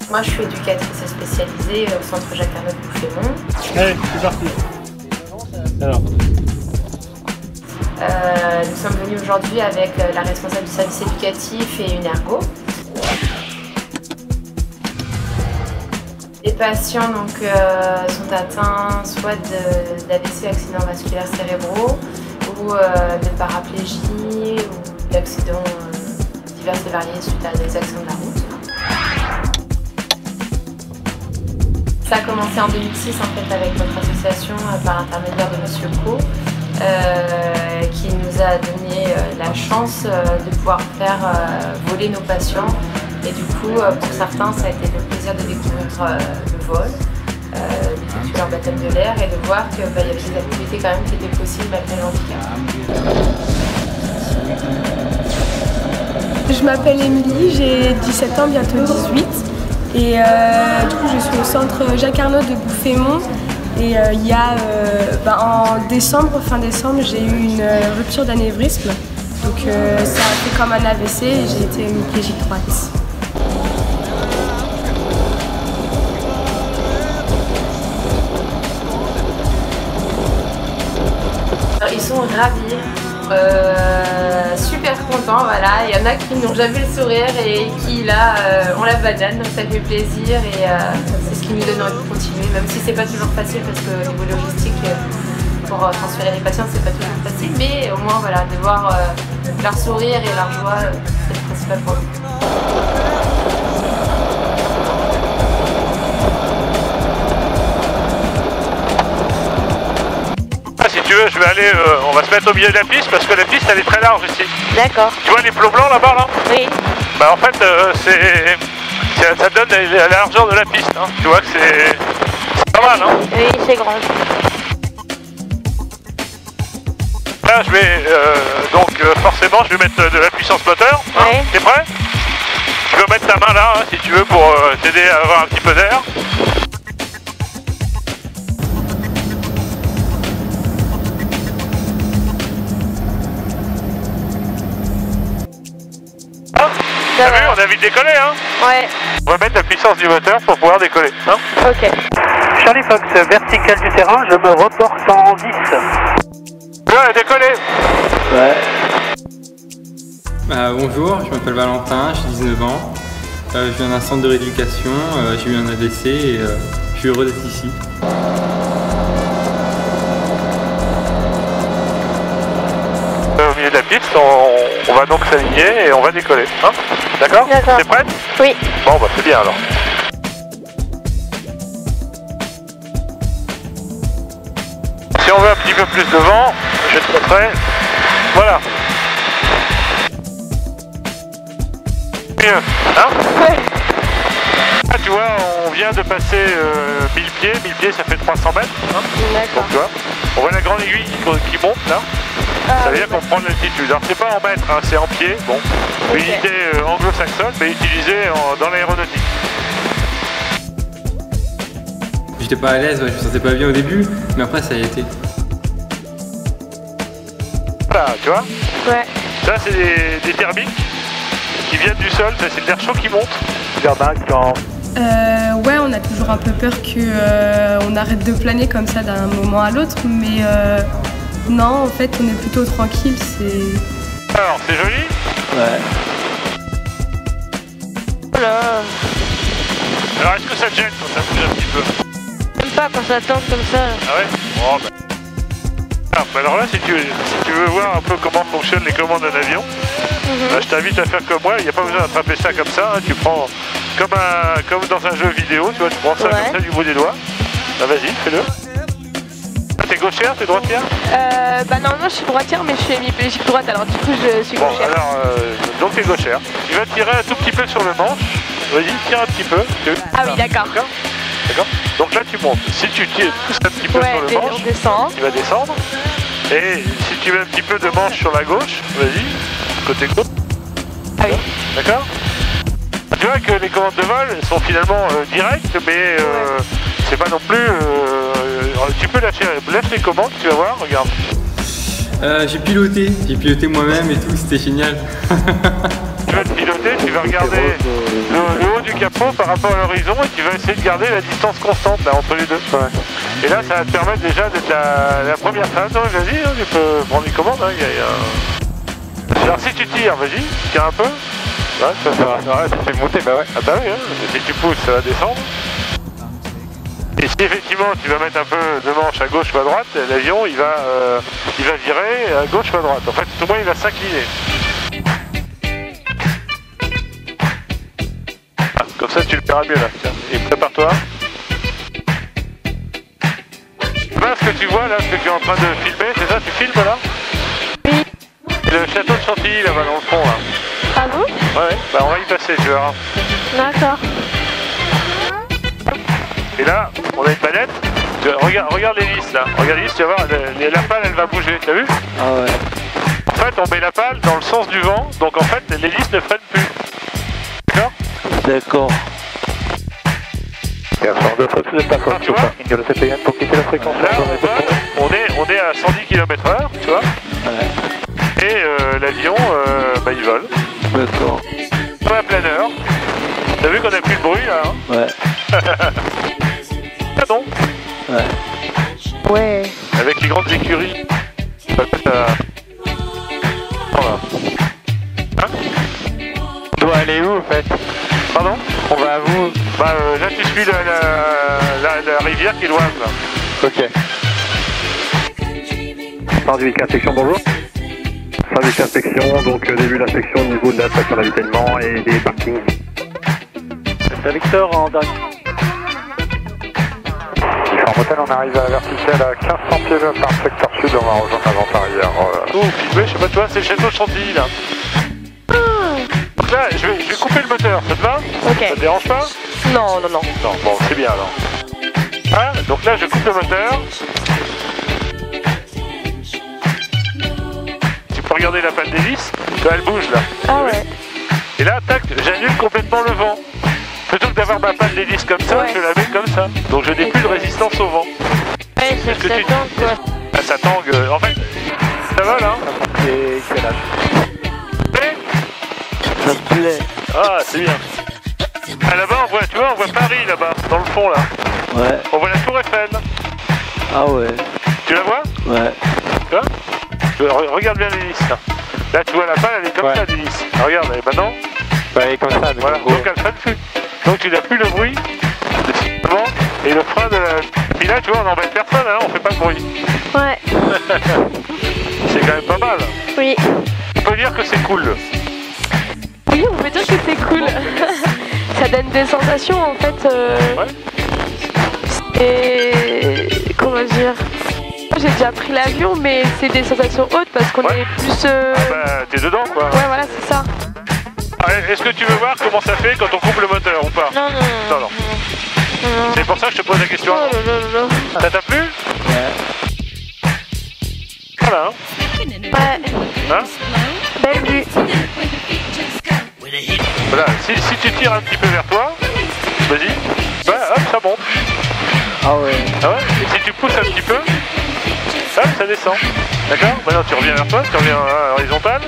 Moi, je suis éducatrice spécialisée au centre Jacques-Arnaud de Bouffémont. Allez, c'est parti. Alors. Nous sommes venus aujourd'hui avec la responsable du service éducatif et une ergo. Les patients donc, sont atteints soit d'AVC, accidents vasculaires cérébraux, ou de paraplégie, ou d'accidents divers et variés suite à des accidents de la route. Ça a commencé en 2006 en fait, avec notre association par intermédiaire de Monsieur Co, qui nous a donné la chance de pouvoir faire voler nos patients. Et du coup, pour certains, ça a été le plaisir de découvrir le vol, d'effectuer leur baptême de l'air et de voir qu'il y avait des activités quand même qui étaient possibles malgré le handicap. Je m'appelle Émilie, j'ai 17 ans, bientôt 18. Et du coup, je suis au centre Jacques-Arnaud de Bouffémont. Et il y a, en décembre, fin décembre, j'ai eu une rupture d'anévrisme. Donc ça a fait comme un AVC et j'ai été hémiplégique droite. Ils sont ravis, super contents, voilà. Il y en a qui n'ont jamais le sourire et qui là ont la banane, donc ça fait plaisir et c'est ce qui nous donne envie de continuer, même si c'est pas toujours facile parce que au niveau logistique, pour transférer les patients c'est pas toujours facile, mais au moins voilà, de voir leur sourire et leur joie, c'est le principal pour nous. Si tu veux, je vais aller, on va se mettre au milieu de la piste parce que la piste elle est très large ici. D'accord. Tu vois les plots blancs là-bas là? Oui. Bah en fait ça donne la largeur de la piste, hein. Tu vois que c'est pas mal, hein? Oui, c'est grand. Là je vais donc forcément je vais mettre de la puissance moteur. Hein. Oui. T'es prêt? Tu peux mettre ta main là hein, si tu veux pour t'aider à avoir un petit peu d'air. T'as vu, on a vite décollé, hein? Ouais. On va mettre la puissance du moteur pour pouvoir décoller, hein? Ok. Charlie Fox, vertical du terrain, je me reporte en 10. Ouais, décoller. Ouais. Bonjour, je m'appelle Valentin, j'ai 19 ans. Je viens d'un centre de rééducation, j'ai eu un AVC et je suis heureux d'être ici. Au milieu de la piste, on va donc s'aligner et on va décoller. Hein? D'accord? D'accord. T'es prête? Oui. Bon, bah c'est bien alors. Si on veut un petit peu plus de vent, je vais te montrer. Voilà. Mieux, hein? Ouais. Là, tu vois, on vient de passer 1000 pieds. 1000 pieds, ça fait 300 mètres. Hein? D'accord. Donc, tu vois, on voit la grande aiguille qui monte là. Ça veut dire qu'on prend de l'altitude. Alors c'est pas en mètres, hein, c'est en pieds. Bon, une unité anglo-saxonne, mais utilisée dans l'aéronautique. J'étais pas à l'aise, ouais, je me sentais pas bien au début, mais après ça y a été. Voilà, tu vois. Ouais. Ça c'est des thermiques qui viennent du sol, ça c'est de l'air chaud qui monte. Ouais, on a toujours un peu peur qu'on arrête de planer comme ça d'un moment à l'autre, mais non, en fait, on est plutôt tranquille, c'est... Alors, c'est joli? Ouais. Voilà. Alors, est-ce que ça te gêne quand ça bouge un petit peu? J'aime pas quand ça tourne comme ça. Ah ouais? Oh, bah. Alors là, si tu veux voir un peu comment fonctionnent les commandes d'un avion, là, je t'invite à faire comme moi, il n'y a pas besoin d'attraper ça comme ça, hein. Tu prends comme dans un jeu vidéo, tu vois, tu prends ça comme ça du bout des doigts. Bah vas-y, fais-le. T'es gauchère, t'es droitière? Normalement je suis droitière mais je suis hémiplégique droite alors du coup je suis gauchère. Bon alors, donc t'es gauchère. Tu vas tirer un tout petit peu sur le manche. Vas-y, tire un petit peu. Ah oui, d'accord. D'accord. Donc là tu montes. Si tu tires pousses un petit peu sur le manche, tu vas descendre. Et si tu mets un petit peu de manche sur la gauche, vas-y, côté gauche. Ah oui. D'accord. Tu vois que les commandes de vol sont finalement directes, mais c'est pas non plus... tu peux lâcher les commandes, tu vas voir, regarde. J'ai piloté moi-même et tout, c'était génial. tu vas te piloter, tu vas regarder le haut du capot par rapport à l'horizon et tu vas essayer de garder la distance constante là, entre les deux. Ouais. Et là, ça va te permettre déjà d'être la première phase. Vas-y, hein, tu peux prendre les commandes. Hein, Alors si tu tires, vas-y, tire un peu. Ouais, ça fait monter, bah ouais. Ah bah oui, hein. Si tu pousses, ça va descendre. Et si effectivement tu vas mettre un peu de manche à gauche ou à droite, l'avion il va virer à gauche ou à droite. En fait, tout le monde il va s'incliner. Ah, comme ça tu le verras mieux là. Tiens. Et prépare-toi. Là, ce que tu vois là, ce que tu es en train de filmer, c'est ça, tu filmes là? Oui. Le château de Chantilly là-bas dans le fond là. Ah bon? Ouais, bah on va y passer, tu verras. D'accord. Et là, on a une palette. Regarde l'hélice là. Regarde l'hélice, tu vas voir, la pale elle va bouger, t'as vu? Ah ouais. En fait, on met la pale dans le sens du vent, donc en fait, l'hélice ne freine plus. D'accord? D'accord. Tu vois? Pour quitter la fréquence. Là, on est à 110 km/h, tu vois? Ouais. Et l'avion, bah, il vole. D'accord. Comme un planeur. T'as vu qu'on a plus de bruit là, hein? Ouais. Ah non? Ouais. Ouais. Avec les grandes écuries. Voilà. Hein? On doit aller où en fait? Pardon? On va à vous? Bah là tu suis la rivière qui est loin là. Ok. Fin du week-end section, bonjour. Fin du week-end section, donc début de la section au niveau de la station d'avitaillement et des parkings. C'est Victor en dernier. Différents hôtel, on arrive à la verticale à 1500 pieds par secteur sud, on va rejoindre la vente arrière. Oh, filmé, je sais pas toi, c'est le château de Chantilly là. Donc là, je vais couper le moteur, ça te va? Ok. Ça te dérange pas? Non, non, non. Non, bon, c'est bien alors. Ah, donc là, je coupe le moteur. Tu peux regarder la pale d'hélice, elle bouge là. Ah ouais. Et là, tac, j'annule complètement le vent. Plutôt que d'avoir ma pale d'hélice comme ça, Ouais. je la mets comme ça. Donc je n'ai plus de résistance au vent. Ouais, c'est que ça tangue quoi. Ah, ça tangue. En fait, ça va là? Et quel âge? Ça me plaît. Ah, c'est bien. Ah, là-bas, on voit, tu vois, on voit Paris là-bas, dans le fond là. Ouais. On voit la tour Eiffel. Ah ouais. Tu la vois? Ouais. Tu vois? Regarde bien l'hélice là. Là, tu vois la pale, elle est comme ça l'hélice. Regarde, et maintenant. Bah elle est comme ça. Voilà, donc elle freine plus. Donc tu n'as plus le bruit de vent et le frein de la... Puis là, tu vois, on n'embête personne, hein, on fait pas de bruit. Ouais. C'est quand même pas mal. Oui. On peut dire que c'est cool. Oui, on peut dire que c'est cool. Ça donne des sensations en fait. Ouais. Et comment dire? Moi j'ai déjà pris l'avion, mais c'est des sensations hautes parce qu'on est plus. Bah, t'es dedans quoi. Ouais, voilà, c'est ça. Ah, est-ce que tu veux voir comment ça fait quand on coupe le moteur ou pas? Non, non, non. Non. C'est pour ça que je te pose la question. Oh, non. Ça t'a plu? Ouais. Voilà. Ouais. Hein? Belle vue. Voilà. Si tu tires un petit peu vers toi, vas-y. Bah, hop, ça monte. Ah ouais. Ah ouais? Et si tu pousses un petit peu, hop, ça descend. D'accord? Maintenant tu reviens vers toi, tu reviens à l'horizontale.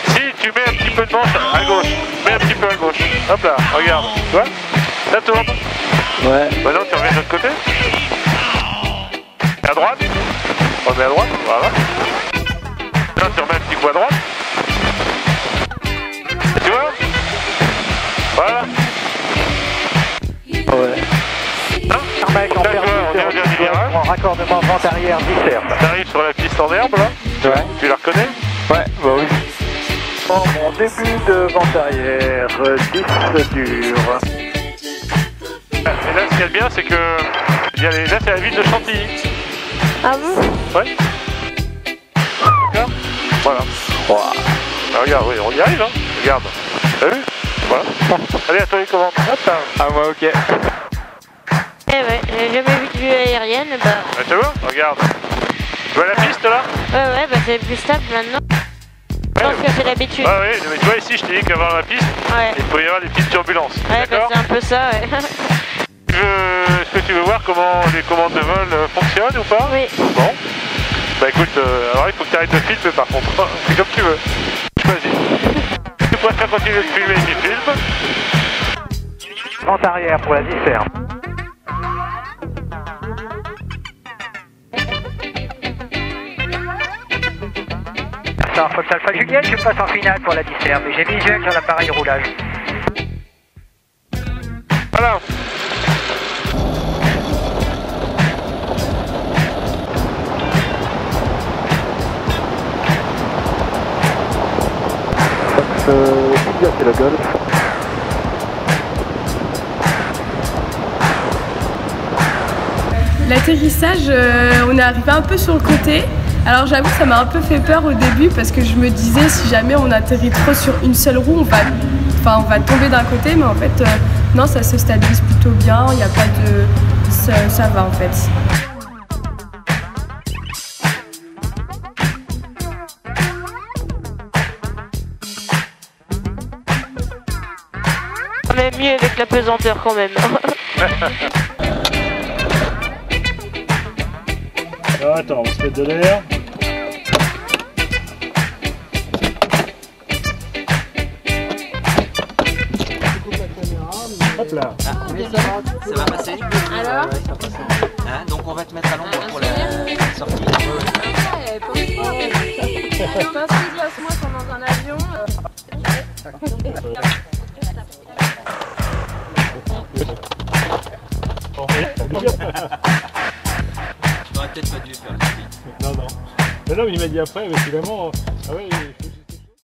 Si tu mets un petit peu de manche à gauche, mets un petit peu à gauche. Hop là, regarde. Tu vois? Ça tourne. Ouais. Maintenant tu reviens de l'autre côté. Et à droite. On remet à droite, voilà. Là tu remets un petit coup à droite. Et tu vois? Voilà. Ouais. Hein? Tarmac en D'accord, on est au dernier virage. en raccordement vente arrière 10 T'arrives sur la piste en herbe là. Ouais. Tu la reconnais? Ouais, bah oui. En mon début de vente arrière 10 dur. Et là, ce qu'il y a de bien, c'est que là, c'est la ville de Chantilly. Ah bon? Ouais. D'accord? Voilà. Ah, regarde, oui, on y arrive, hein. Regarde. T'as vu? Voilà. Allez, à toi les commandes. Hop là. Ah moi ok. Eh ouais, j'ai jamais vu de vue aérienne, bah. Ah, tu vois? Regarde. Tu vois la piste là? Ouais, bah c'est plus stable maintenant. Je pense que c'est l'habitude. Ah oui, mais tu vois ici, je t'ai dit qu'avant la piste, Ouais. il peut y avoir des petites turbulences. Ouais, bah D'accord? c'est un peu ça, ouais. Est-ce que tu veux voir comment les commandes de vol fonctionnent ou pas? Oui. Bon. Bah écoute, alors il faut que tu arrêtes de filmer par contre. C'est comme tu veux. Choisis. Tu Sébastien continue de filmer qui filme. Vente arrière pour la dissert. Ça, Fox Alpha Juliette, je passe en finale pour la dissert, mais j'ai visuel sur l'appareil roulage. Voilà. C'est le golf. L'atterrissage, on est arrivé un peu sur le côté. Alors j'avoue que ça m'a un peu fait peur au début parce que je me disais si jamais on atterrit trop sur une seule roue, on va tomber d'un côté, mais en fait non, ça se stabilise plutôt bien, il n'y a pas de... ça va en fait. Mais mieux avec la pesanteur quand même. Alors, attends, on se met de l'air. Hop là. Ah, ça va passer. Alors Hein, donc on va te mettre à l'ombre pour la sortie. Moi pendant un avion. J'aurais peut-être pas dû faire le Non, non. Mais non, il m'a dit après, mais finalement, ah ouais.